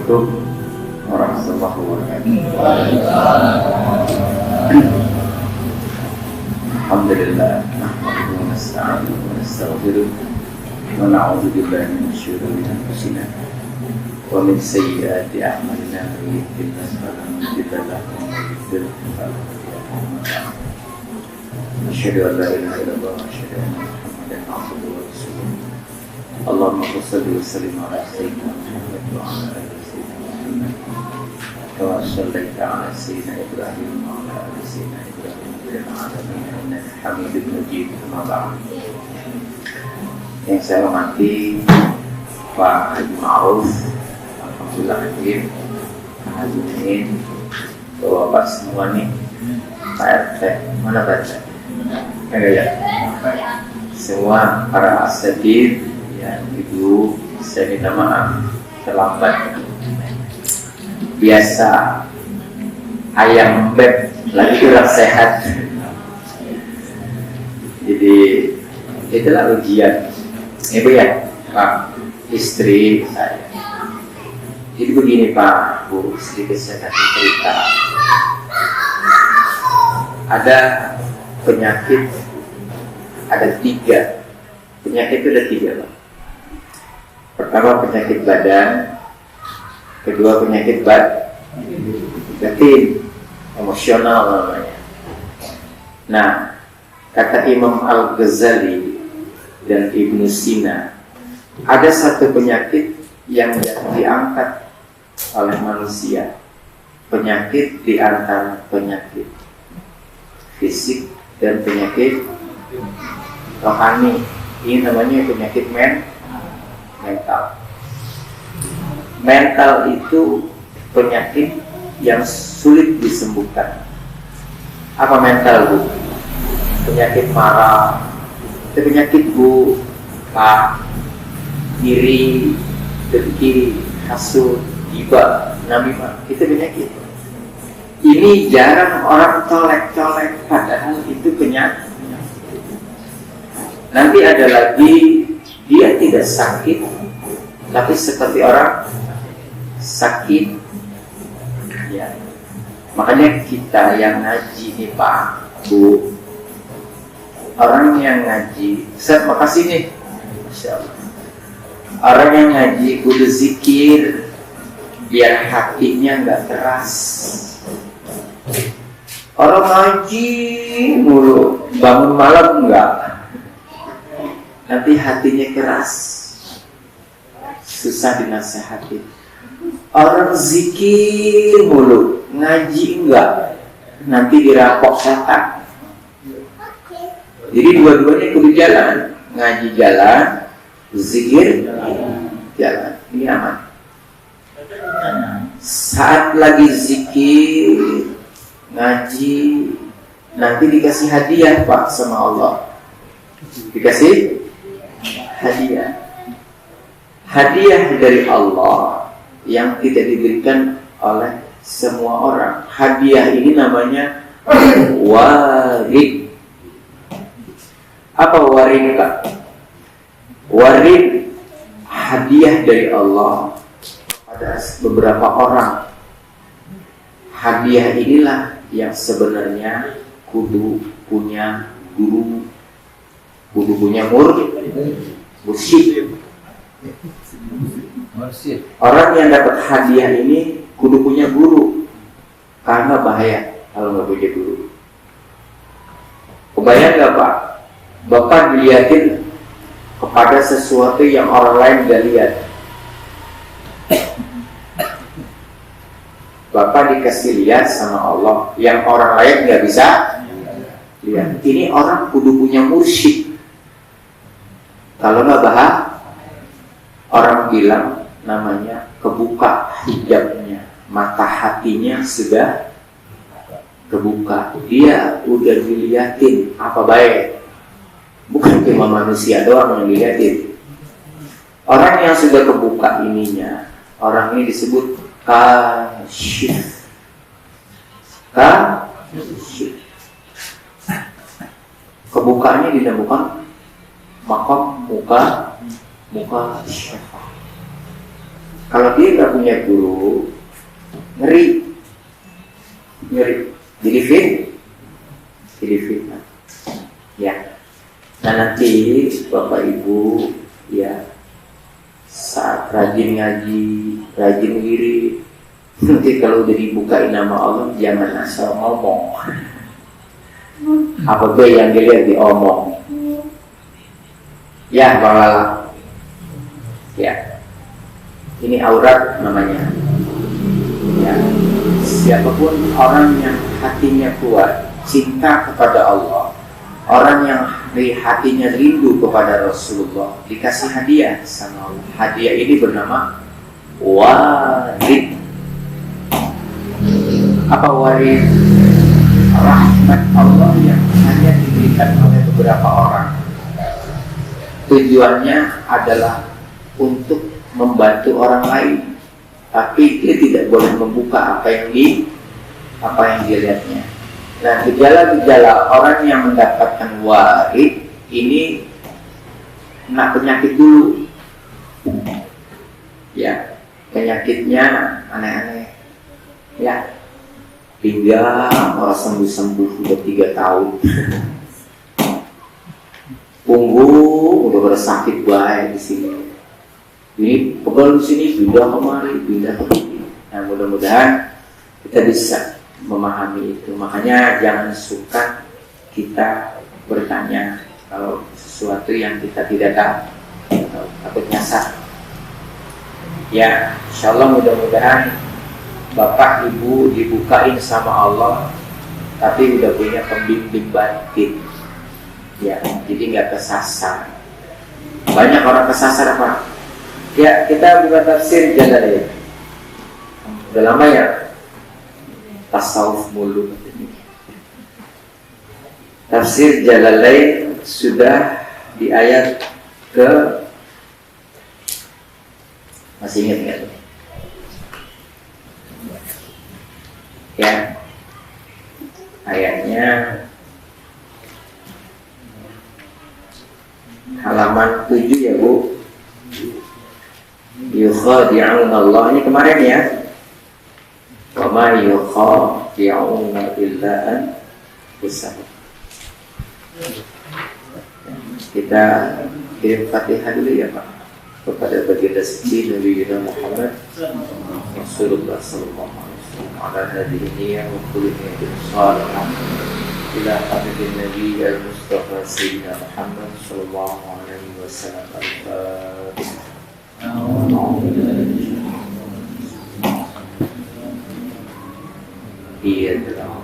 Assalamualaikum warahmatullahi wabarakatuh. Alhamdulillah, nahmaduhu wa nasta'inuhu wa nastaghfiruh wa na'udzu billahi min syururi anfusina wa min sayyiati a'malina, may yahdihillahu fala mudilla lahu wa may yudlil fala hadiya lahu. Asyhadu an la ilaha illallah wa asyhadu anna Muhammadan abduhu wa rasuluh. Allahumma shalli wa sallim ala sayyidina Muhammad wa ala alihi sayyidina Muhammad kama shallaita ala sayyidina Ibrahim wa ala ali sayyidina Ibrahim fil alamin innaka Hamidum Majid. Amma ba'd. Yang saya hormati Pak Haji Ma'ruf, Alhamdulillah hadir, Pak Haji Muin, Bapak semua nih, Pak RT, mana Pak RT? Ya. Semua para asatidz, ya, Ibu, saya minta maaf terlambat. Biasa ayam beb lagi kurang sehat, jadi itulah ujian. Ibu ya, Pak, istri saya. Jadi begini Pak, Bu, sedikit saya kasih cerita. Ada penyakit, ada 3 penyakit, itu ada 3 Pak. Pertama penyakit badan, kedua penyakit batin, emosional namanya. Nah, kata Imam Al-Ghazali dan Ibnu Sina, ada satu penyakit yang diangkat oleh manusia, penyakit di antara penyakit fisik dan penyakit rohani. Ini namanya penyakit mental. Mental itu penyakit yang sulit disembuhkan. Apa mental, Bu? Penyakit marah, itu penyakit, Bu, Pak. Iri, dengki, hasud, ghibah, namimah, itu penyakit. Ini jarang orang colek-colek, padahal itu penyakit. Nanti ada lagi, dia tidak sakit, tapi seperti orang sakit, ya. Makanya kita yang ngaji nih Pak, Bu, orang yang ngaji, Ustaz makasih nih, Masya Allah. Orang yang ngaji kudu zikir biar hatinya nggak keras. Orang ngaji mulu, bangun malam enggak, nanti hatinya keras, susah dinasehati. Orang zikir mulu, ngaji enggak, nanti dirampok setan. Jadi dua-duanya kudu jalan, ngaji jalan, zikir jalan, ini aman. Saat lagi zikir, ngaji, nanti dikasih hadiah Pak sama Allah. Dikasih hadiah. Hadiah dari Allah yang tidak diberikan oleh semua orang. Hadiah ini namanya warid. Apa warid, Pak? Warid hadiah dari Allah pada beberapa orang. Hadiah inilah yang sebenarnya kudu punya guru, kudu punya mursyid. Orang yang dapat hadiah ini kudu punya guru, karena bahaya kalau nggak punya guru. Kebayang nggak Pak? Bapak dilihatin kepada sesuatu yang orang lain nggak lihat. Bapak dikasih lihat sama Allah yang orang lain nggak bisa lihat. Ini orang kudu punya mursyid. Kalau nggak bahas, orang bilang namanya kebuka hijabnya, mata hatinya sudah kebuka. Dia udah dilihatin apa baik. Bukan cuma manusia doang yang dilihatin. Orang yang sudah kebuka ininya, orang ini disebut kasyif. Kasyif. Kebukaannya dinamakan makam muka syafa. Kalau dia nggak punya guru, ngeri, jadi fitnah. Ya, nah nanti Bapak Ibu ya saat rajin ngaji, rajin wirid, nanti kalau udah dibukain nama Allah jangan asal ngomong. Apa yang dilihat diomong. Ya, Bang Lala. Ya, ini aurat namanya. Ya, siapapun orang yang hatinya kuat, cinta kepada Allah, orang yang hatinya rindu kepada Rasulullah, dikasih hadiah sama Allah. Hadiah ini bernama warid. Apa warid? Rahmat Allah yang hanya diberikan oleh beberapa orang. Tujuannya adalah untuk membantu orang lain, tapi dia tidak boleh membuka apa yang dilihatnya. Nah, gejala-gejala orang yang mendapatkan warid ini kena penyakit dulu. Ya, penyakitnya aneh-aneh. Ya, pinggang orang sembuh-sembuh udah 3 tahun. Punggung udah bersakit baik di sini. Ini pegal di sini, pindah kemari, pindah ke sini. Nah, mudah-mudahan kita bisa memahami itu. Makanya jangan suka kita bertanya kalau sesuatu yang kita tidak tahu, takut nyasar. Ya, insyaallah mudah-mudahan Bapak Ibu dibukain sama Allah, tapi udah punya pembimbing batin. Ya, jadi nggak kesasar. Banyak orang kesasar apa? Ya, kita buka tafsir Jalalain. Udah lama ya tasawuf mulu. Tafsir Jalalain sudah di ayat ke, masih ingat nggak? Ya, ayatnya halaman 7 ya Bu. Yukhadi'un Allah, ini kemarin ya. Wa ma yukhadi'una illa anfusahum. Kita kirim Fatihah dulu ya Pak kepada baginda suci Nabi Muhammad Rasulullah sallallahu alaihi wasallam ala hadhihi wa kullihi bisallam ila hadratin Nabi al-Mustafa Sayyidina Muhammad sallallahu alaihi wasallam. Al-Fatihah. Iya telah.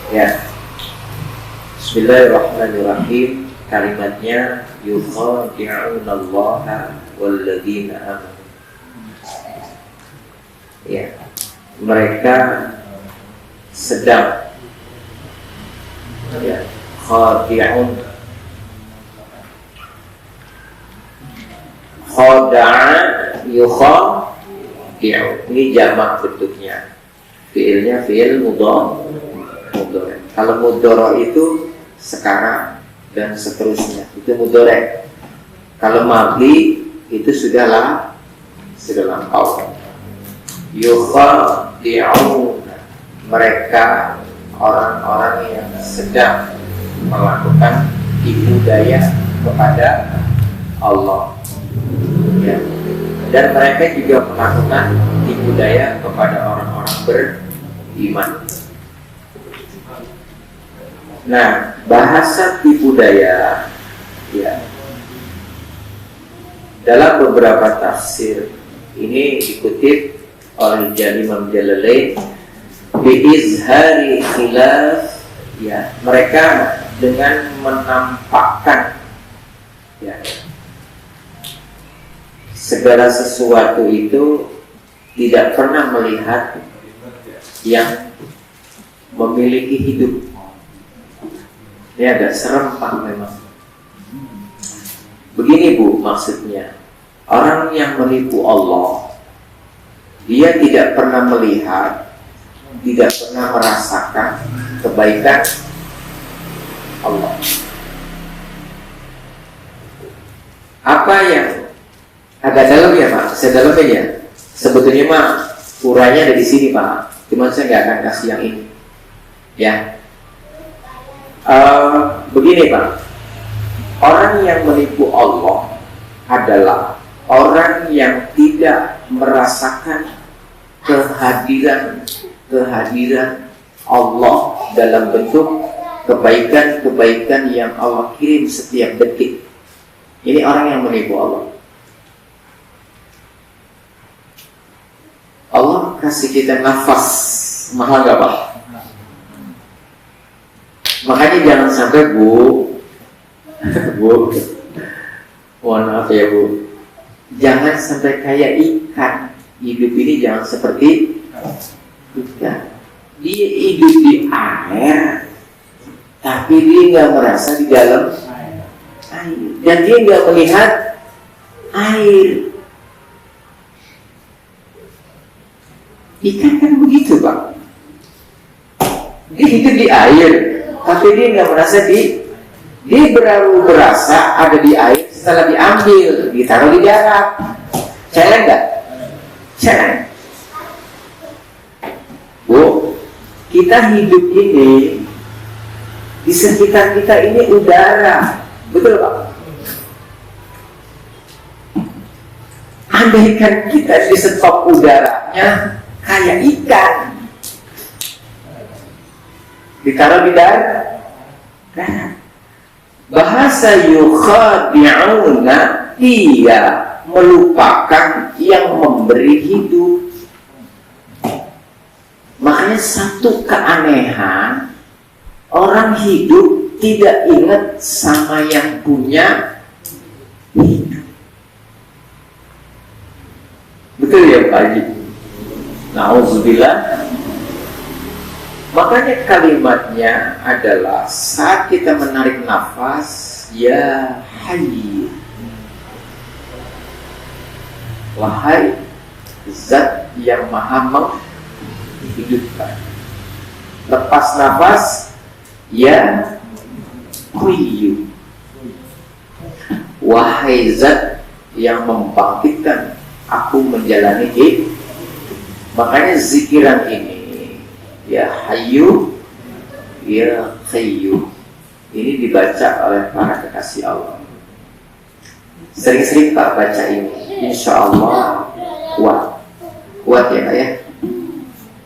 Ya. Bismillahirrahmanirrahim. Kalimatnya yukhadi'unallaha walladzina amanu. Ya. Mereka sedang ya, khadi'un. Khada'a yukhadi'u. Ini jamak bentuknya. Fiilnya fiil mudhari. Kalau mudhari itu sekarang dan seterusnya, itu mudhari. Kalau madhi itu sudah lampau. Yukhadi'un, mereka orang-orang yang sedang melakukan tipu daya kepada Allah. Ya. Dan mereka juga melakukan tipu daya kepada orang-orang beriman. Nah, bahasa tipu daya ya, dalam beberapa tafsir ini dikutip oleh Imam Jalalain bi izhari khilaf, ya, mereka dengan menampakkan ya, segala sesuatu itu tidak pernah melihat yang memiliki hidup. Ini agak serempak memang. Begini Bu, maksudnya orang yang menipu Allah, dia tidak pernah melihat, tidak pernah merasakan kebaikan Allah. Apa yang agak dalam ya Pak? Saya dalamnya ya. Sebetulnya mah urainya ada di sini Pak. Cuma saya nggak akan kasih yang ini. Ya. Begini Pak. Orang yang menipu Allah adalah orang yang tidak merasakan kehadiran Allah dalam bentuk kebaikan-kebaikan yang Allah kirim setiap detik. Ini orang yang menipu Allah. Allah kasih kita nafas, mahal gak Pak? Makanya jangan sampai Bu, mohon maaf ya Bu, jangan sampai kayak ikan. Hidup ini jangan seperti ikan. Dia hidup di air, tapi dia nggak merasa di dalam air, dan dia nggak melihat air. Ikan kan begitu Pak. Dia hidup di air, tapi dia nggak merasa dia baru berasa ada di air setelah diambil, ditaruh di darat. Challenge nggak? Challenge. Bu, kita hidup ini di sekitar kita ini udara, betul Pak? Andaikan kita di stop udaranya kayak ikan, ditaruh di darat. Bahasa yukhadi'una, dia melupakan yang memberi hidup. Makanya satu keanehan, orang hidup tidak ingat sama yang punya hidup. Betul ya Pak Haji? Nauzubillah. Makanya kalimatnya adalah saat kita menarik nafas, ya hayy, wahai zat yang maha menghidupkan. Lepas nafas, ya qayyum, wahai zat yang membangkitkan aku menjalani hidup. Makanya zikiran ini, ya hayyu, ya qayyum, ini dibaca oleh para kekasih Allah. Sering-sering Pak baca ini, insya Allah kuat ya Pak ya,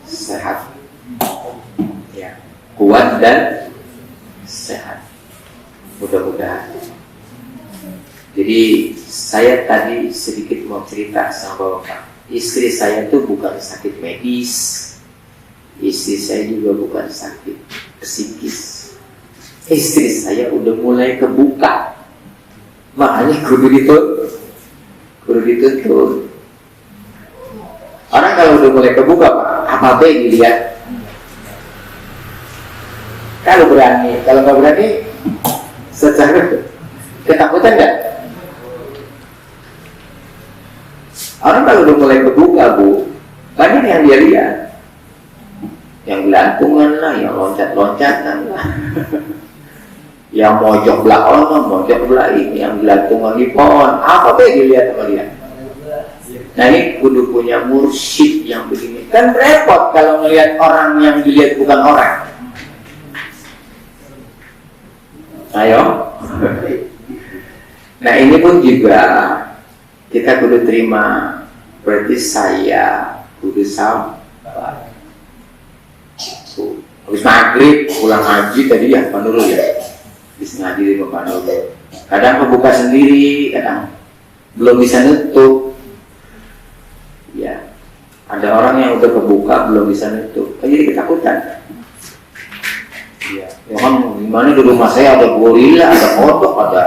sehat ya, kuat dan sehat mudah-mudahan. Jadi saya tadi sedikit mau cerita sama Bapak. Istri saya tuh bukan sakit medis, istri saya juga bukan sakit psikis. Istri saya udah mulai kebuka, makanya kudu dituntut. Orang kalau udah mulai kebuka Pak, apa-apa yang dilihat. Kalau berani, kalau nggak berani, secara ketakutan nggak? Orang kalau udah mulai kebuka Bu, banyak yang dia lihat. Yang gelantungan lah, yang loncat-loncatan lah, yang mojok belah ono, mojok belah ini, yang gelantungan di pohon, apa tuh yang dilihat sama dia? Nah ini kudu punya mursyid yang begini. Kan repot kalau melihat orang yang dilihat bukan orang. Ayo. Nah ini pun juga kita kudu terima. Berarti saya kudu sabar. Habis maghrib pulang ngaji tadi ya Pak Nurul ya, habis ngaji di Pak Nurul. Kadang kebuka sendiri, kadang belum bisa nutup. Ya, ada orang yang udah kebuka belum bisa nutup, jadi ketakutan. Ya, memang gimana di rumah saya ada gorila, ada kodok, ada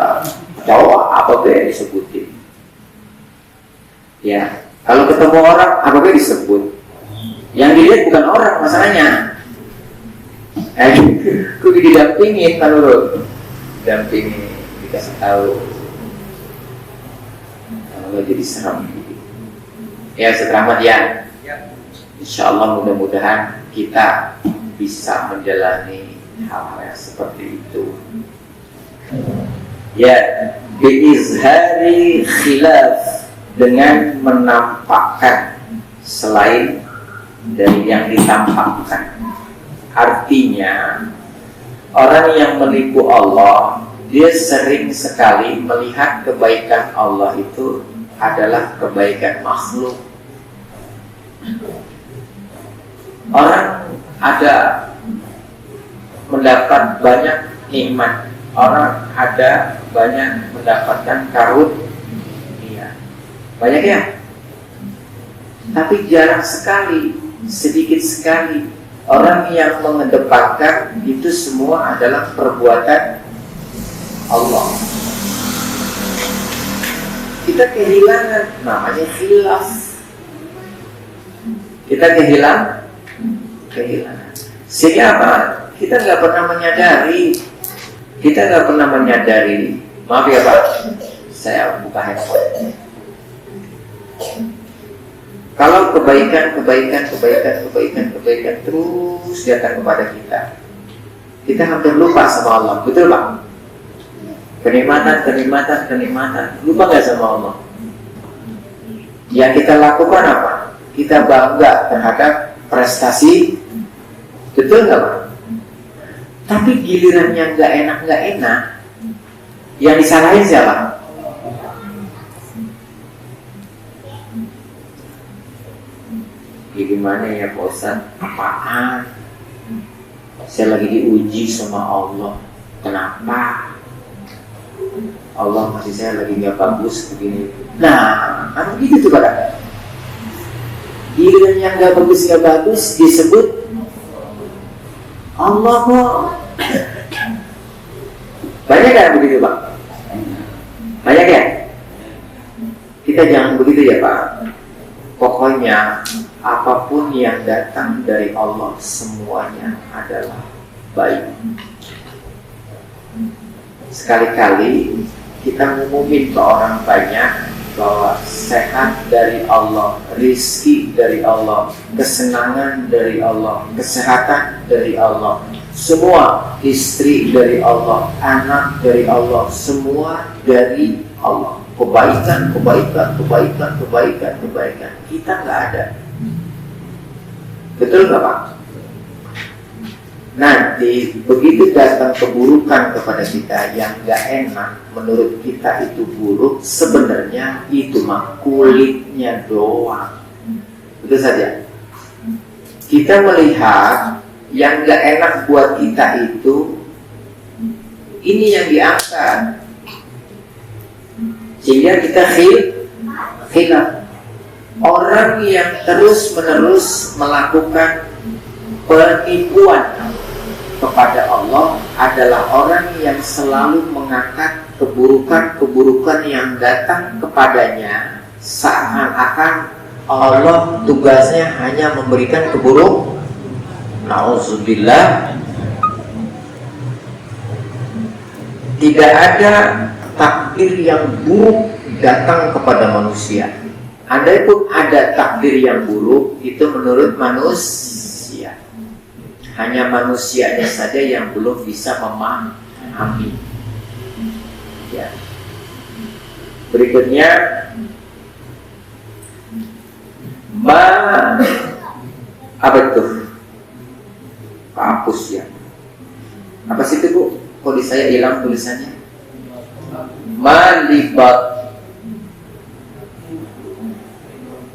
cowok, apa tuh yang disebutin. Ya, kalau ketemu orang apa tuh disebut. Yang dilihat bukan orang masalahnya. Kudu didampingin kan Lurut, dampingin, dikasih tahu. Kalau jadi serem. Ya selamat ya. Insya Allah mudah-mudahan kita bisa menjalani hal-hal yang seperti itu. Ya, biizhari khilaf, dengan menampakkan selain dari yang ditampakkan. Artinya orang yang menipu Allah, dia sering sekali melihat kebaikan Allah itu adalah kebaikan makhluk. Orang ada mendapat banyak nikmat, orang ada banyak mendapatkan karunia, banyak ya. Tapi jarang sekali, sedikit sekali orang yang mengedepankan itu semua adalah perbuatan Allah. Kita kehilangan, namanya khilaf. Kita kehilangan. Sehingga apa? Kita nggak pernah menyadari. Maaf ya Pak, saya buka handphone. Kalau kebaikan terus datang kepada kita hampir lupa sama Allah, betul Pak? Kenikmatan, lupa nggak sama Allah? Yang kita lakukan apa? Kita bangga terhadap prestasi, betul nggak Pak? Tapi giliran yang nggak enak, yang disalahin siapa? Gimana ya Pak Ustaz? Apaan? Saya lagi diuji sama Allah. Kenapa? Allah masih saya lagi nggak bagus begini. Nah, kan gitu tuh Pak. Giliran yang nggak bagus disebut Allah kok. Banyak kan begitu Pak? Banyak ya? Kita jangan begitu ya Pak. Pokoknya apapun yang datang dari Allah semuanya adalah baik. Sekali-kali kita ngumumin ke orang banyak bahwa sehat dari Allah, rizki dari Allah, kesenangan dari Allah, kesehatan dari Allah, semua istri dari Allah, anak dari Allah, semua dari Allah. Kebaikan. Kita nggak ada. Betul nggak Pak? Nanti begitu datang keburukan kepada kita yang nggak enak, menurut kita itu buruk, sebenarnya itu mah kulitnya doang. Itu saja. Kita melihat yang nggak enak buat kita itu, ini yang diangkat, sehingga kita khilaf. Orang yang terus-menerus melakukan penipuan kepada Allah adalah orang yang selalu mengangkat keburukan-keburukan yang datang kepadanya, seakan-akan Allah tugasnya hanya memberikan keburukan. Nauzubillah. Tidak ada takdir yang buruk datang kepada manusia. Andai pun ada takdir yang buruk, itu menurut manusia. Hanya manusianya saja yang belum bisa memahami. Ya. Berikutnya, apa itu? Hapus ya. Apa sih itu Bu? Kok di saya hilang tulisannya? Malibat.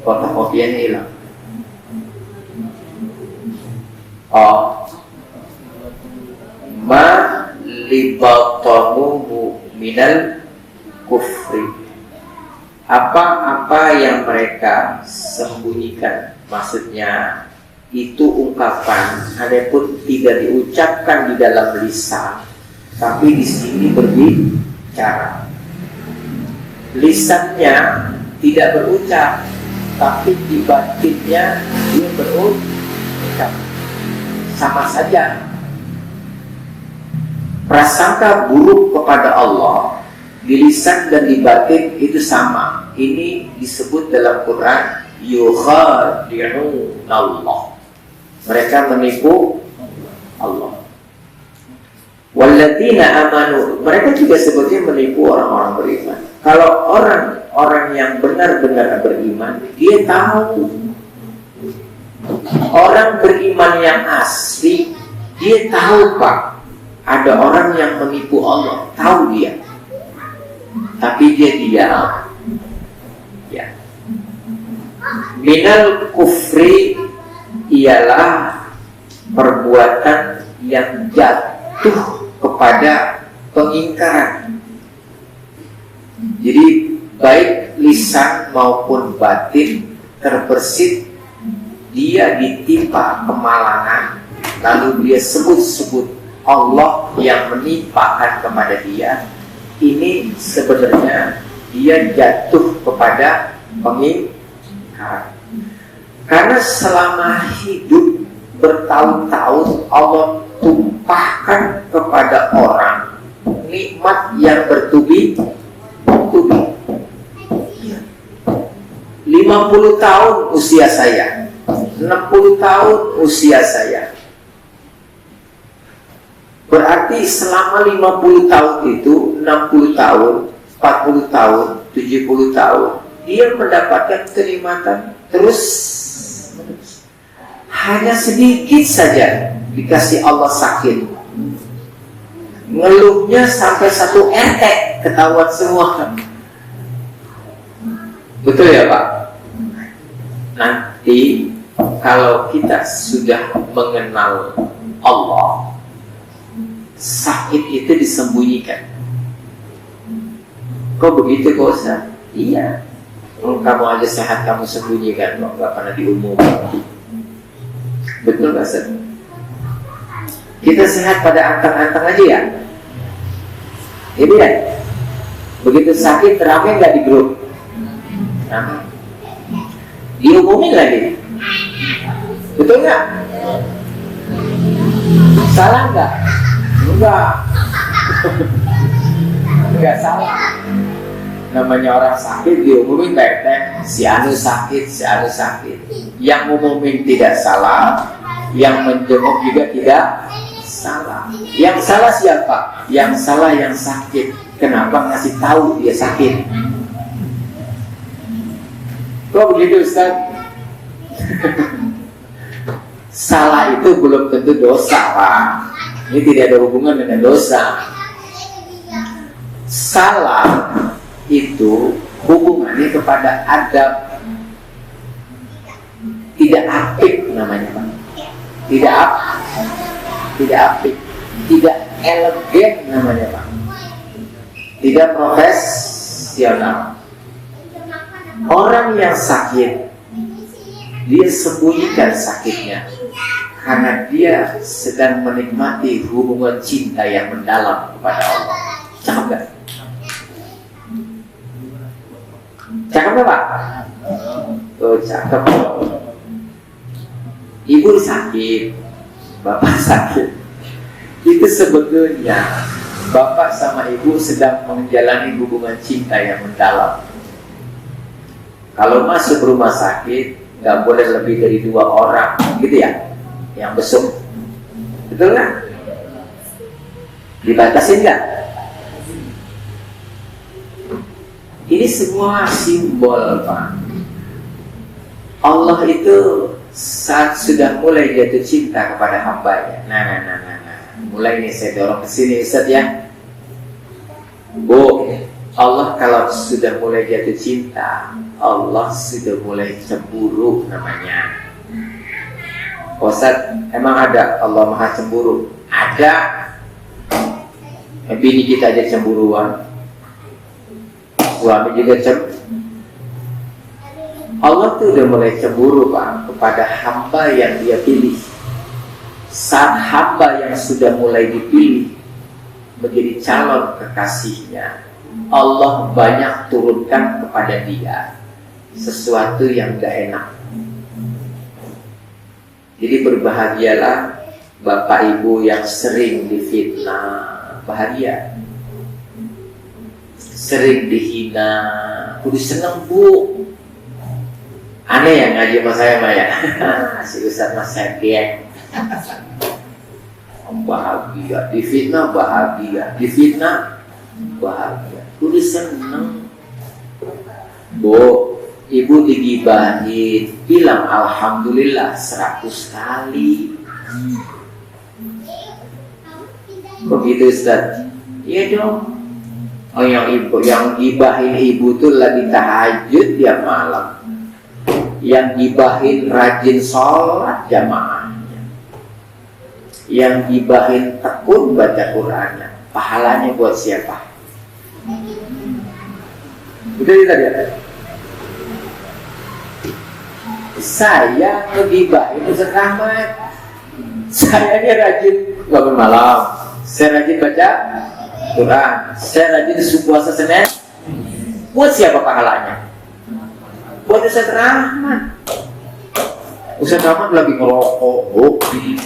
Fotokopiannya hilang. Malibatamuhu minal kufri. Apa-apa yang mereka sembunyikan, maksudnya itu ungkapan, adapun tidak diucapkan di dalam lisan, tapi di sini berbicara. Lisannya tidak berucap, tapi di batinnya dia berucap. Sama saja. prasangka buruk kepada Allah di lisan dan di batin itu sama. Ini disebut dalam Quran yukhadi'unallah. Mereka menipu Allah. Walladzina amanu, mereka juga sebetulnya menipu orang-orang beriman. Kalau orang yang benar-benar beriman, dia tahu. Orang beriman yang asli, dia tahu Pak, ada orang yang menipu Allah, tahu dia. Tapi dia diam. Ya. Minal kufri ialah perbuatan yang jatuh kepada pengingkaran. Jadi baik lisan maupun batin terbersit, dia ditimpa kemalangan, lalu dia sebut-sebut Allah yang menimpakan kepada dia. Ini sebenarnya dia jatuh kepada pengingkaran. Karena selama hidup bertahun-tahun Allah tumpahkan kepada orang nikmat yang bertubi-tubi. 50 tahun usia saya, 60 tahun usia saya. Berarti selama 50 tahun itu, 60 tahun, 40 tahun, 70 tahun, dia mendapatkan kenikmatan terus. Hanya sedikit saja dikasih Allah sakit, ngeluhnya sampai 1 RT ketahuan semua. Betul ya Pak? Nanti kalau kita sudah mengenal Allah, sakit itu disembunyikan. Kok begitu kok Ustaz? Iya. Kamu aja sehat kamu sembunyikan, kok nggak pernah diumumkan. Betul nggak Ustaz? Kita sehat pada anteng-anteng aja ya. Ini ya. Begitu sakit ramai nggak di grup? Ramai. Diumumin lagi. Betul nggak? Salah nggak? Enggak. Enggak salah. Namanya orang sakit diumumin Pak, si anu sakit, si anu sakit. Yang ngumumin tidak salah, yang menjenguk juga tidak salah. Yang salah siapa? Yang salah yang sakit. Kenapa ngasih tahu dia sakit? Kok begitu Ustaz? Salah itu belum tentu dosa Pak. Ini tidak ada hubungan dengan dosa. Salah itu hubungannya kepada adab. Tidak apik namanya Pak. Tidak apik. Tidak elegan namanya Pak. Tidak profesional. Orang yang sakit, dia sembunyikan sakitnya karena dia sedang menikmati hubungan cinta yang mendalam kepada Allah. Cakep gak? Cakep gak Pak? Oh cakep. Ibu sakit, bapak sakit. Itu sebetulnya bapak sama ibu sedang menjalani hubungan cinta yang mendalam. Kalau masuk rumah sakit, nggak boleh lebih dari 2 orang, gitu ya, yang besuk. Betul nggak? Dibatasin nggak? Ini semua simbol Pak. Allah itu saat sudah mulai jatuh cinta kepada hambanya. Nah. Mulai nih saya dorong ke sini Ustaz ya. Bu, Allah kalau sudah mulai jatuh cinta, Allah sudah mulai cemburu namanya. Ustaz, emang ada Allah maha cemburu? Ada. Bini kita aja cemburuan, suami juga cemburu. Allah tuh udah mulai cemburu Pak kepada hamba yang dia pilih. Saat hamba yang sudah mulai dipilih menjadi calon kekasihnya, Allah banyak turunkan kepada dia sesuatu yang gak enak. Jadi berbahagialah bapak ibu yang sering difitnah, bahagia. Sering dihina, kudu seneng bu. Aneh yang ngaji sama saya mah ya. Si Ustaz mas saya bahagia, difitnah bahagia, difitnah bahagia. Kudu seneng. Bu, ibu digibahin, bilang alhamdulillah 100 kali. Begitu Ustaz? Iya dong. Oh yang gibahin ibu tuh lagi tahajud tiap malam. Yang gibahin rajin sholat jamaahnya. Yang gibahin tekun baca Qur'annya. Pahalanya buat siapa? Betul tadi ya? Saya ngegibahin Ustaz Rahmat. Saya rajin bangun malam. Saya rajin baca Quran. Saya rajin puasa Senin. Buat siapa pahalanya? Buat Ustaz Rahmat. Ustaz Rahmat lagi ngerokok, ngopi,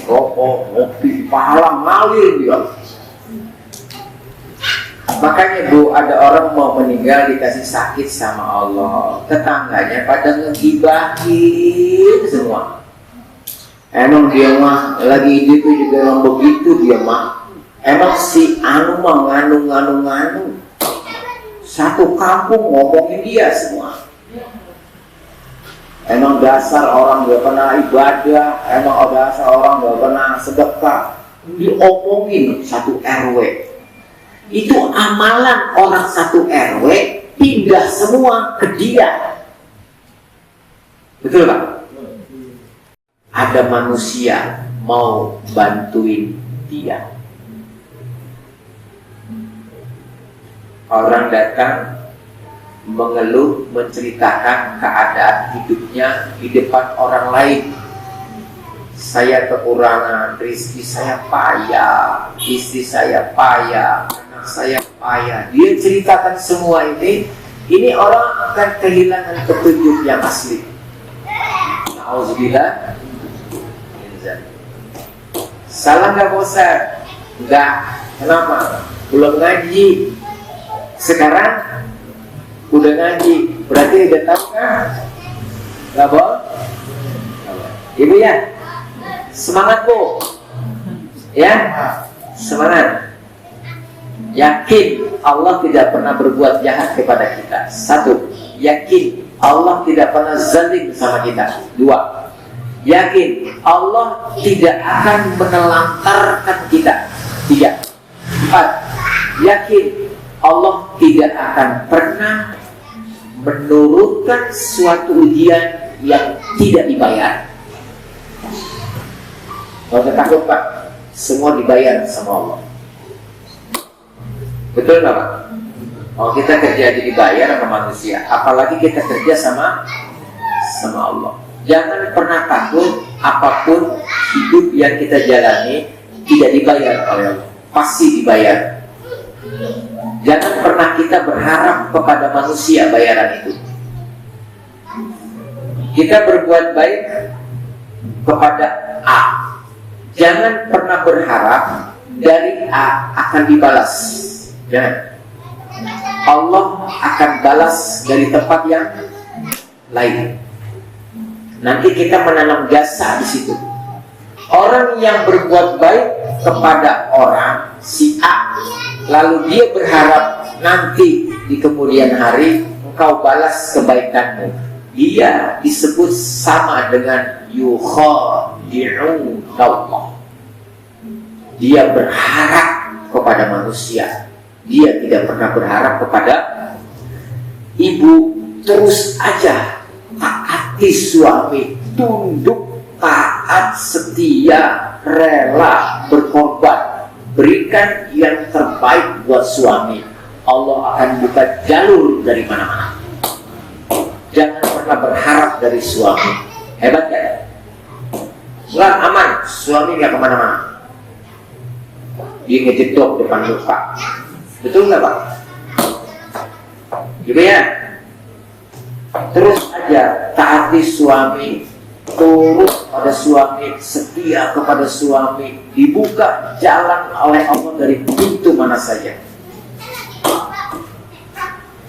pahala ngalir dia. Makanya bu, ada orang mau meninggal dikasih sakit sama Allah, tetangganya pada ngegibahin semua. Emang dia mah lagi hidup juga emang begitu dia mah. Emang si anu mah nganu. Satu kampung ngomongin dia semua. Emang dasar orang gak pernah ibadah, emang dasar orang gak pernah sedekah. Diomongin satu RW. Itu amalan orang satu RW pindah semua ke dia. Betul Pak? Ada manusia mau bantuin dia. Orang datang mengeluh, menceritakan keadaan hidupnya di depan orang lain. Saya kekurangan, rezeki saya payah, istri saya payah, anak saya payah. Dia ceritakan semua ini orang akan kehilangan petunjuk yang asli. Nauzubillah. Salah nggak bosan? Nggak. Kenapa? Belum ngaji. Sekarang udah ngaji, berarti udah tahu kan? Nggak boleh? Ibu ya, semangat bu. Ya, semangat. Yakin Allah tidak pernah berbuat jahat kepada kita. 1. Yakin Allah tidak pernah zalim sama kita. 2. Yakin Allah tidak akan menelantarkan kita. 3. 4. Yakin Allah tidak akan pernah menurunkan suatu ujian yang tidak dibayar. Kalau takut Pak, semua dibayar sama Allah. Betul nggak Pak? Kalau kita kerja dibayar sama manusia, apalagi kita kerja sama Allah. Jangan pernah takut apapun hidup yang kita jalani tidak dibayar oleh Allah. Pasti dibayar. Jangan pernah kita berharap kepada manusia bayaran itu. Kita berbuat baik kepada A. Jangan pernah berharap dari A akan dibalas. Jangan. Allah akan balas dari tempat yang lain. Nanti kita menanam jasa di situ. Orang yang berbuat baik kepada orang si A, lalu dia berharap nanti di kemudian hari engkau balas kebaikanmu, dia disebut sama dengan yukhadi'un Allah. Dia berharap kepada manusia, dia tidak pernah berharap kepada ibu. Terus aja taati suami, tunduk, taat, setia, rela, berkorban, berikan yang terbaik buat suami. Allah akan buka jalur dari mana-mana. Jangan pernah berharap dari suami. Hebat kan? Nggak aman, suami nggak kemana-mana. Dia ngejedok depan muka. Betul nggak Pak? Gitu ya. Terus aja taati suami, turut pada suami, setia kepada suami, dibuka jalan oleh Allah dari pintu mana saja.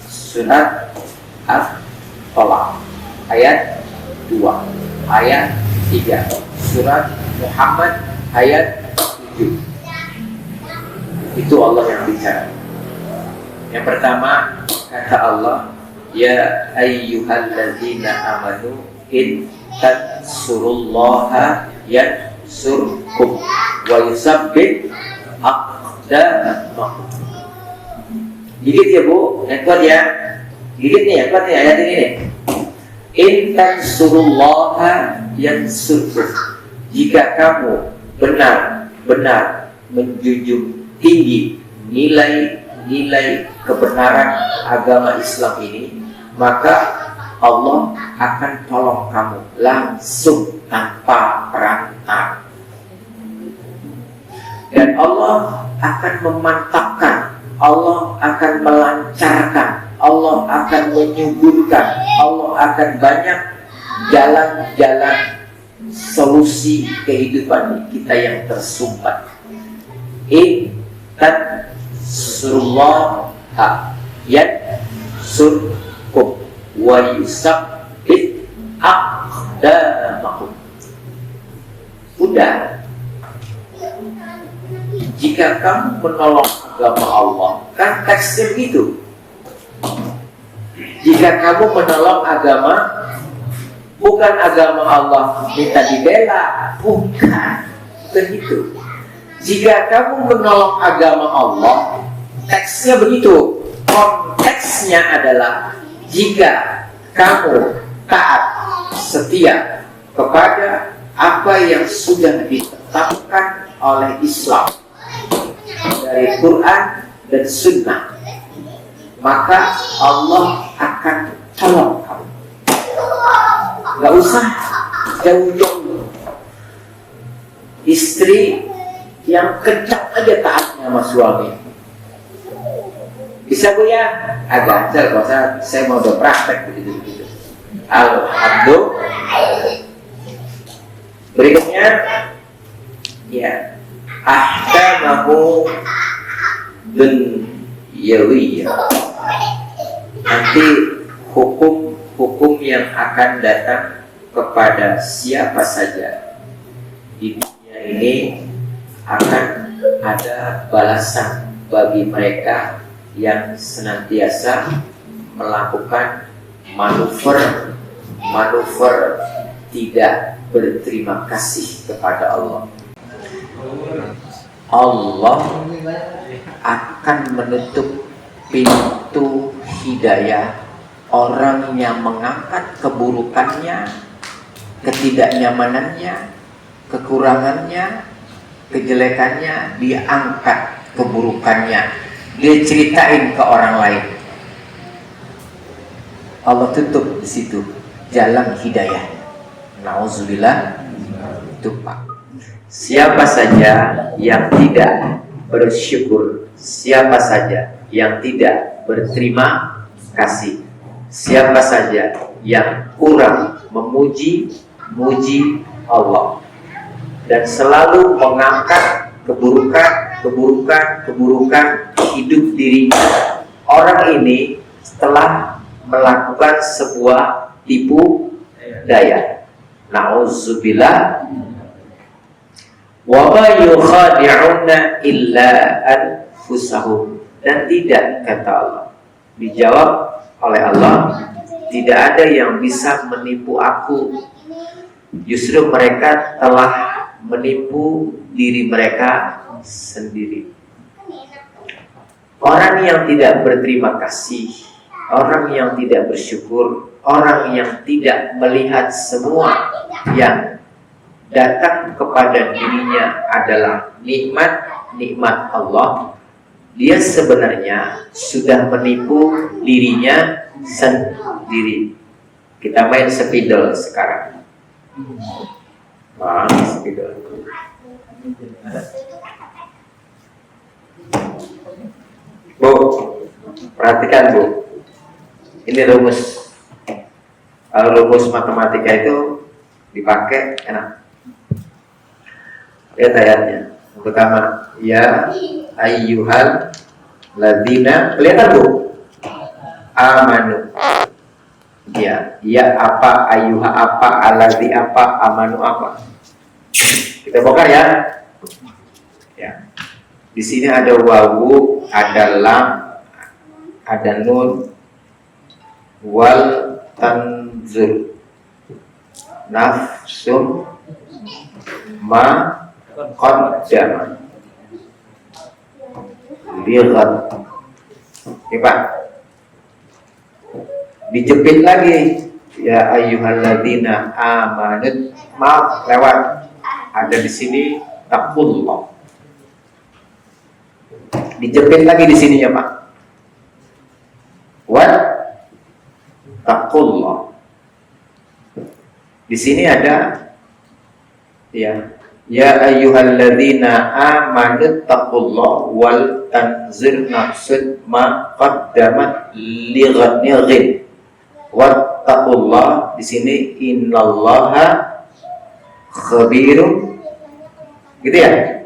Surat At-Talaq ayat 2, ayat 3, surat Muhammad ayat 7. Itu Allah yang bicara. Yang pertama kata Allah, ya ayyuhalladzina amanu in tansurullaha yansurkum wa yusabbit aqdamakum. Gigit ya Bu, yang kuat ya. Gigit nih, yang kuat nih ayat ini nih. In tansurullaha yansurkum. Jika kamu benar-benar menjunjung tinggi nilai kebenaran agama Islam ini, maka Allah akan tolong kamu langsung tanpa perantara. Dan Allah akan memantapkan, Allah akan melancarkan, Allah akan menyuburkan, Allah akan banyak jalan-jalan solusi kehidupan kita yang tersumbat. Tansurullaha yansurkum wa yusabbit aqdamakum. Udah. Jika kamu menolong agama Allah, kan teksnya begitu. Jika kamu menolong agama, bukan agama Allah minta dibela, bukan itu. Jika kamu menolong agama Allah, teksnya begitu. Konteksnya adalah jika kamu taat, setia kepada apa yang sudah ditetapkan oleh Islam dari Quran dan Sunnah, maka Allah akan tolong kamu. Gak usah jauh-jauh. Istri yang kencang aja taatnya sama suami. Bisa Bu ya? Agak kalau saya mau udah praktek begitu. Alhamdulillah. Berikutnya, ya, ahkamahu dunyawiyah. Nanti hukum yang akan datang kepada siapa saja di dunia ini akan ada balasan bagi mereka yang senantiasa melakukan manuver tidak berterima kasih kepada Allah. Allah akan menutup pintu hidayah orang yang mengangkat keburukannya, ketidaknyamanannya, kekurangannya, kejelekannya, diangkat keburukannya, dia ceritain ke orang lain. Allah tutup di situ jalan hidayah. Nauzubillah. Itu Pak. Siapa saja yang tidak bersyukur, siapa saja yang tidak berterima kasih, siapa saja yang kurang memuji Allah dan selalu mengangkat keburukan hidup dirinya, orang ini telah melakukan sebuah tipu daya. Nauzubillah. Wa ma yukhadi'una illa anfusahum. Dan tidak, kata Allah, dijawab oleh Allah, tidak ada yang bisa menipu aku, justru mereka telah menipu diri mereka sendiri. Orang yang tidak berterima kasih, orang yang tidak bersyukur, orang yang tidak melihat semua yang datang kepada dirinya adalah nikmat Allah, dia sebenarnya sudah menipu dirinya sendiri. Kita main spidol sekarang. Spidol. Bu, perhatikan Bu. Ini rumus. Kalau rumus matematika itu dipakai enak. Lihat ayatnya. Yang pertama, ya ayyuhal ladzina, kelihatan Bu? Amanu. Ya, ya apa, ayyuha apa, alladzi apa, amanu apa. Kita bongkar ya. Ya. Di sini ada wawu, ada lam, ada nun, wal tanzur, nafsum ma qaddama lighat. Ini Pak, dijepit lagi, ya ayyuhalladzina amanut, maaf lewat, ada di sini taqullah, dijepit lagi di sininya Pak, what taqullah. Di sini ada ya ayyuhalladzina amanu taqullah wal tanzir nafsun ma qaddamat lighadin. Wattaqullah, di sini innallaha khabirum, gitu ya,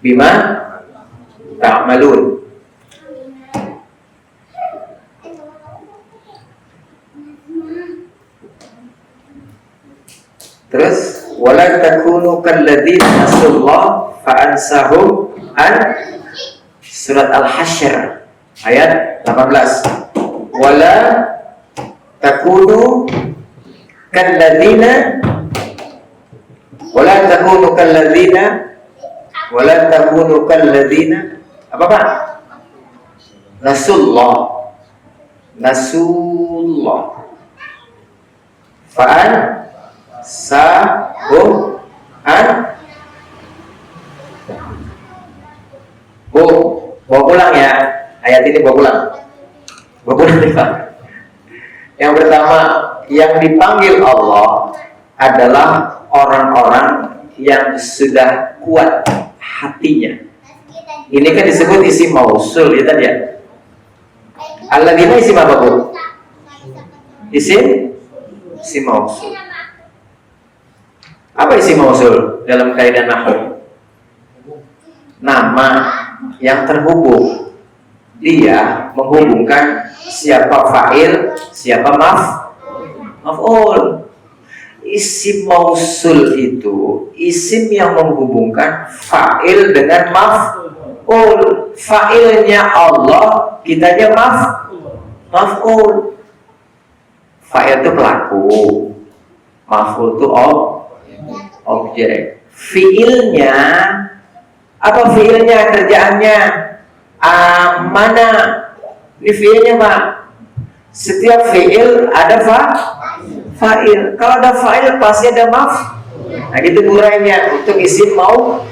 bima ta'malun. Terus wala takunu kalladzina nasullah fa'ansahum an, surat Al-Hasyr ayat 18. Wala takunu kalladzina, wala takunu kalladzina, wala takunu kalladzina apa Pak? Nasullah fa'an sahum an. Bu, bawa pulang ya, ayat ini bawa pulang nih Pak. Yang pertama, yang dipanggil Allah adalah orang-orang yang sudah kuat hatinya. Ini kan disebut isim mausul ya tadi ya. Alladzina isim apa Bu? Isim mausul. Apa isi mausul dalam kaidah nahwu? Nama yang terhubung. Dia menghubungkan siapa fa'il, siapa maf'ul. Isim mausul itu isim yang menghubungkan fa'il dengan maf'ul. Fa'ilnya Allah, kitanya maf'ul. Fa'il itu pelaku, maf'ul itu objek. Fiilnya apa? Fiilnya, kerjaannya amana. Ini fiilnya Pak. Setiap fiil ada fa'il. Kalau ada fa'il pasti ada Nah gitu urainya untuk isim mau.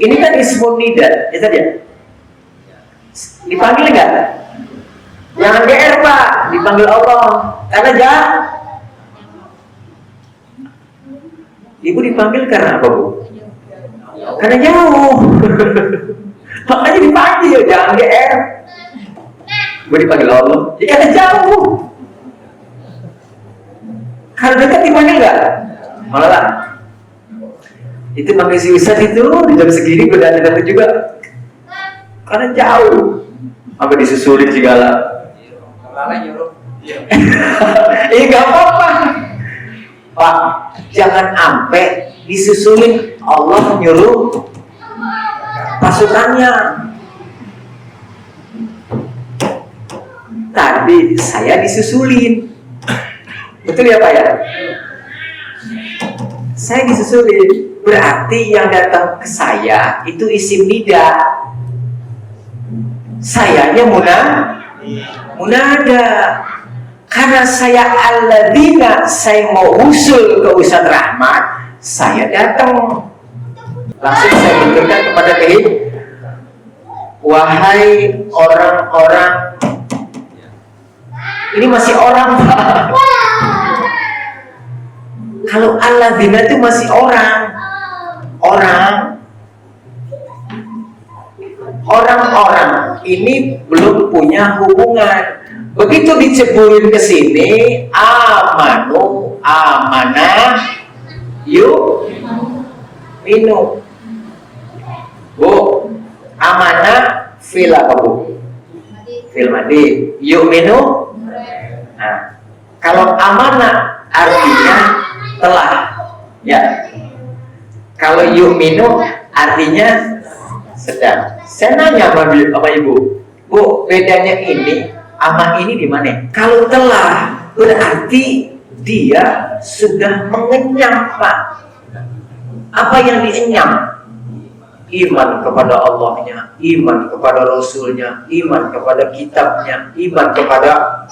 Ini kan ismun nida, itu dia. Dipanggil enggak? Jangan GR Pak, dipanggil Allah. Karena Ibu dipanggil karena apa Bu? Karena jauh. Makanya dipanggil, jangan GR. Ibu dipanggil Allah, ya karena jauh. Kalau dekat dipanggil nggak? Malah. Itu manggil si Ustaz itu di jam segini berdata juga. Karena jauh. Sampai disusulin segala. Iya nggak apa-apa. Pak, jangan sampai disusulin. Allah nyuruh pasukannya. Tadi saya disusulin. Betul ya Pak ya? Saya disusulin. Berarti yang datang ke saya itu isim nida. Sayanya munada. Karena saya alladzina, saya mau usul ke Ustaz Rahmat, saya datang. Langsung saya benturkan kepada wahai orang-orang. Ini masih orang Pak. Kalau alladzina itu masih orang-orang ini belum punya hubungan. Begitu diceburin ke sini, amanu, amanah, yu'minu. Bu, amanah fil apa bu? Fil madi. Yu'minu. Nah, kalau amanah artinya telah, ya. Kalau yu'minu artinya sedang. Saya nanya sama ibu, bu, bedanya ini sama ini di mana? Kalau telah berarti dia sudah mengenyam, Pak. Apa yang dienyam? Iman kepada Allahnya, iman kepada Rasulnya, iman kepada kitabnya, iman kepada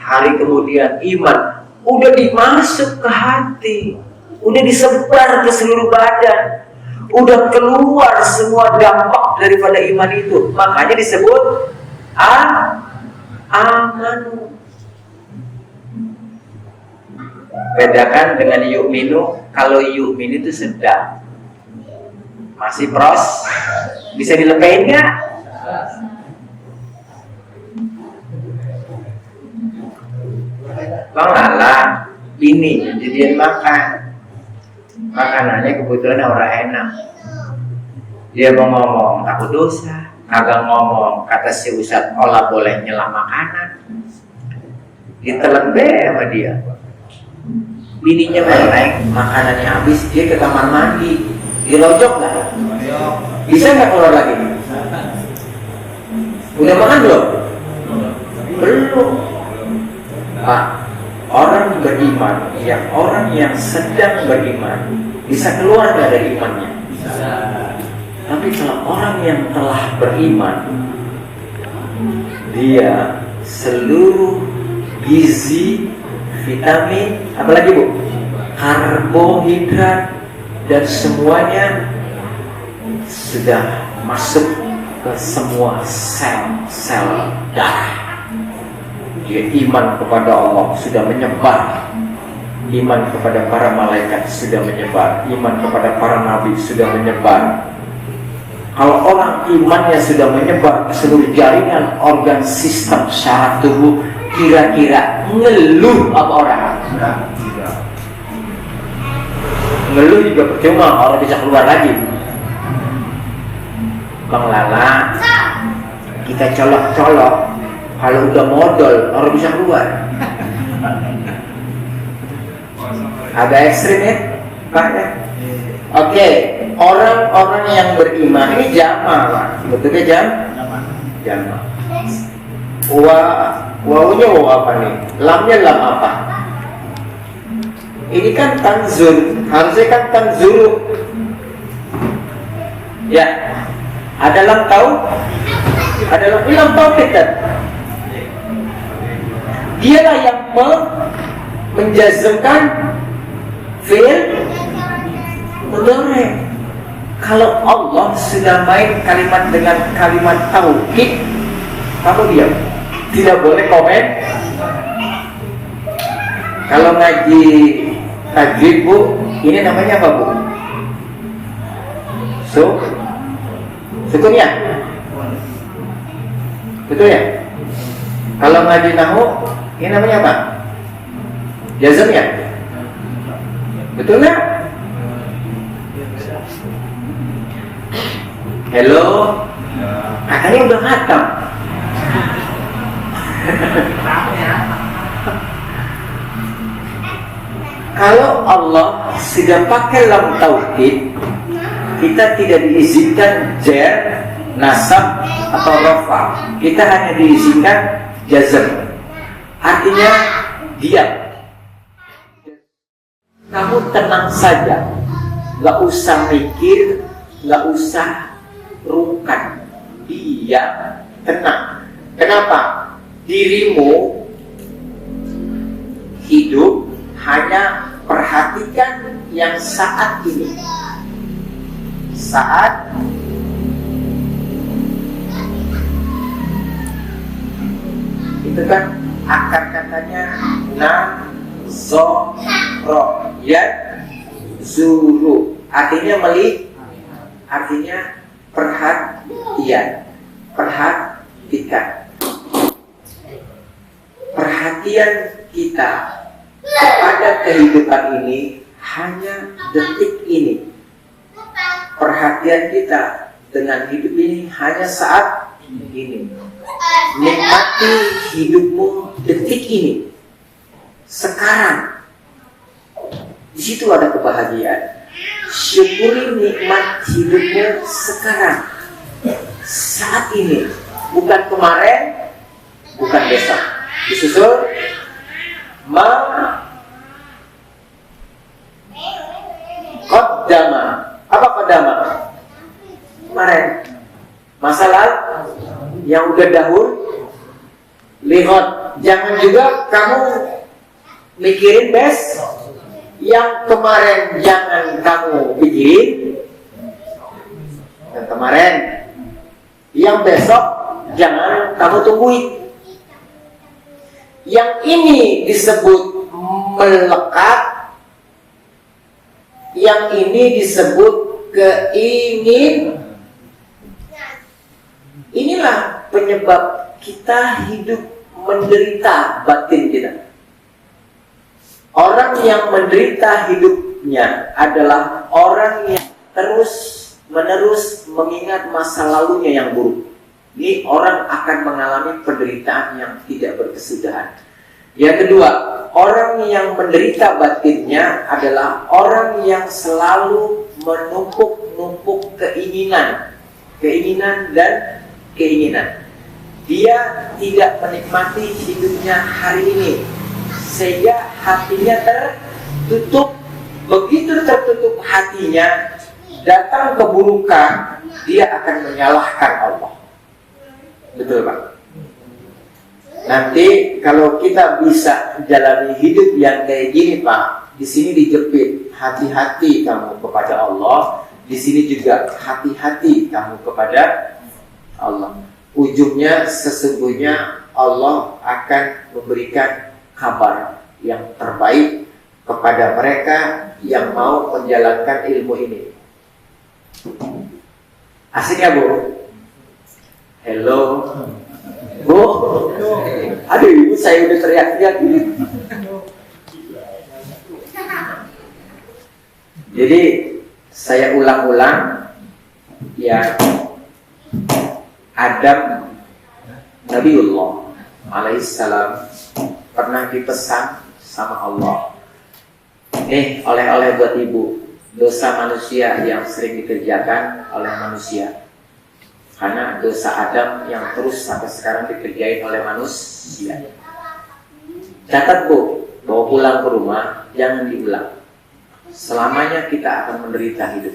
hari kemudian, iman udah dimasuk ke hati, udah disebar ke seluruh badan, udah keluar semua dampak daripada iman itu. Makanya disebut amanu. Bedakan dengan yu'minu. Kalau yu'minu itu sedang, masih bisa dilepein nggak? Bang Lala, ini jadian makan. Makanannya kebetulan orang enak. Dia mau ngomong takut dosa, kagak ngomong kata si Ustadz olah boleh nyela makanan. Ditelan deh sama dia. Bininya melek, makanannya habis, dia ke kamar mandi. Dirojok nggak? Bisa nggak keluar lagi? Udah makan belum? Belum. Pak, orang beriman, orang yang sedang beriman bisa keluar nggak dari imannya? Bisa. Tapi kalau orang yang telah beriman, dia seluruh gizi, vitamin, apalagi bu, karbohidrat dan semuanya sudah masuk ke semua sel-sel darah. Dia iman kepada Allah sudah menyebar, iman kepada para malaikat sudah menyebar, iman kepada para nabi sudah menyebar. Kalau orang imannya sudah menyebar ke seluruh jaringan organ sistem syaraf tubuh, kira-kira ngeluh apa orang? Ngeluh juga percuma, orang bisa keluar lagi. Bang Lala, kita colok-colok, kalau udah modal orang bisa keluar. Agak ekstrim ya, Pak ya? Oke, orang-orang yang beriman ini jama, Pak. Betulnya jama. Wawunya waw apa nih? Lamnya lam apa? Ini kan tanzur, harusnya kan tanzuru. Ya, ada lam tahu? Ada lam tahu kita. Dialah yang menjazmkan fi'il mudhari'. Kalau Allah sudah main kalimat dengan kalimat tauhid, kamu diam, tidak boleh komen. Kalau ngaji tajwid bu, ini namanya apa bu? Sukun ya? Betul ya? Kalau ngaji nahu, ini namanya apa? Jazm ya? Betul nggak? Hello? Katanya udah khatam. Kalau Allah sudah pakai lam tauhid, kita tidak diizinkan jar, nasab atau rafa. Kita hanya diizinkan jazm. Artinya diam. Kamu tenang saja, nggak usah mikir, nggak usah rungkat, diam, tenang. Kenapa? Dirimu hidup hanya perhatikan yang saat ini. Saat itu kan akar katanya nazoro, ya zuru, artinya artinya perhatian, perhatikan. Perhatian kita kepada kehidupan ini hanya detik ini. Perhatian kita dengan hidup ini hanya saat ini. Nikmati hidupmu detik ini, sekarang. Di situ ada kebahagiaan. Syukuri nikmat hidupmu sekarang, saat ini, bukan kemarin, bukan besok. Disusul qaddama. Apa qaddama? Kemarin. Masalah yang udah dahulu. Lihat, jangan juga kamu mikirin yang kemarin jangan kamu pikirin. Yang kemarin, yang besok jangan kamu tungguin. Yang ini disebut melekat, yang ini disebut keingin. Inilah penyebab kita hidup menderita batin kita. Orang yang menderita hidupnya adalah orang yang terus-menerus mengingat masa lalunya yang buruk. Ini orang akan mengalami penderitaan yang tidak berkesudahan. Yang kedua, orang yang menderita batinnya adalah orang yang selalu menumpuk-numpuk keinginan dan keinginan. Dia tidak menikmati hidupnya hari ini, sehingga hatinya tertutup. Begitu tertutup hatinya, datang keburukan, dia akan menyalahkan Allah. Betul Pak? Nanti kalau kita bisa jalani hidup yang kayak gini Pak, di sini dijepit, hati-hati kamu kepada Allah. Di sini juga hati-hati kamu kepada Allah. Ujungnya sesungguhnya Allah akan memberikan kabar yang terbaik kepada mereka yang mau menjalankan ilmu ini. Asik ya Bu? Hello Bu? Aduh Ibu, saya udah teriak-teriak ini. Jadi saya ulang-ulang ya, Adam Nabiullah alaihissalam pernah dipesan sama Allah, oleh-oleh buat Ibu, dosa manusia yang sering dikerjakan oleh manusia. Karena dosa Adam yang terus sampai sekarang dikerjain oleh manusia. Catat Bu, bawa pulang ke rumah, jangan diulang. Selamanya kita akan menderita hidup.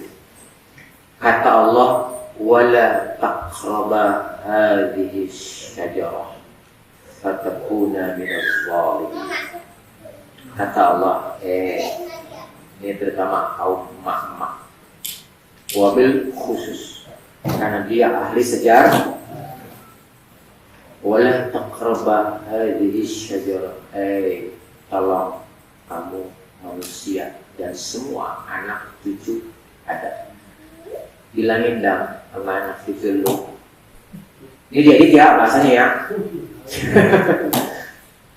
Kata Allah, wala taqraba hadhihi syajarah fatakuna minaz zalimin. Kata Allah, ini terutama kaum emak-emak, wabil khusus, karena dia ahli sejarah. Wala taqraba hadhihi syajarah, tolong kamu manusia dan semua anak cucu ada, bilangin dong sama anak cucu lu. Ini diedit ya bahasanya ya.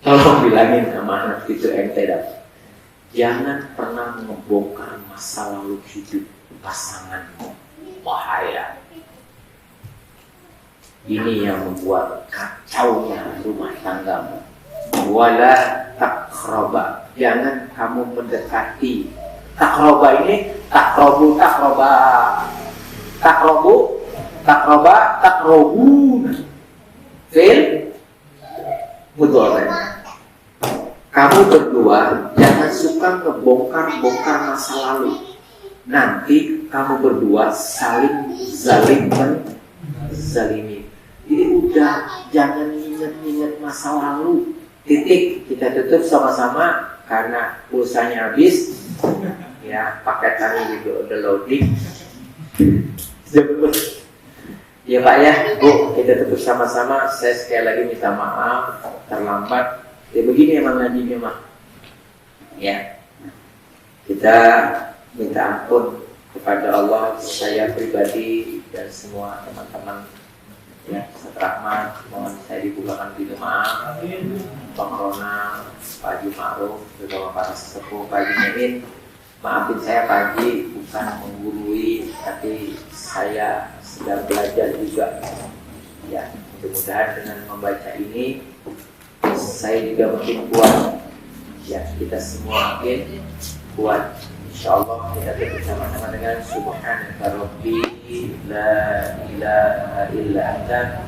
Tolong bilangin sama anak cucu ente dah, jangan pernah membongkar masa lalu hidup pasanganmu. Bahaya. Ini yang membuat kacaunya rumah tanggamu. Wala taqraba, jangan kamu mendekati. Taqraba ini taqrabun, fil mudhari. Kamu berdua jangan suka ngebongkar-bongkar masa lalu. Nanti kamu berdua saling zalim menzalimi. Jadi udah jangan ingat-ingat masa lalu. Titik. Kita tutup sama-sama karena pulsanya habis. Ya, paketannya juga udah loading. Ya Pak ya, Bu, kita tutup sama-sama. Saya sekali lagi minta maaf terlambat. Ya begini emang ngajinya Mak. Ya, kita minta ampun kepada Allah, saya pribadi dan semua teman-teman ya, seterahmat, mohon saya dibukakan pintu maaf. Bang Ronald, Pak Haji Ma'ruf, bersama para sesepuh, Pak Haji Memin, Maafin saya pagi bukan menggurui, tapi saya sedang belajar juga. Ya, mudah-mudahan dengan membaca ini saya juga makin kuat. Ya, kita semua makin kuat. Insyaallah kita bersama-sama dengan Subhanaka Rabbi la ilaha illa anta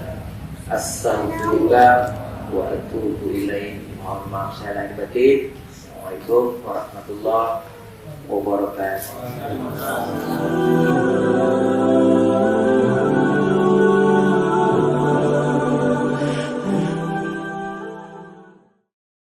astaghfiruka wa atubu ilaik. Mohon maaf saya lahir batin. Assalamualaikum warahmatullahi wabarakatuh.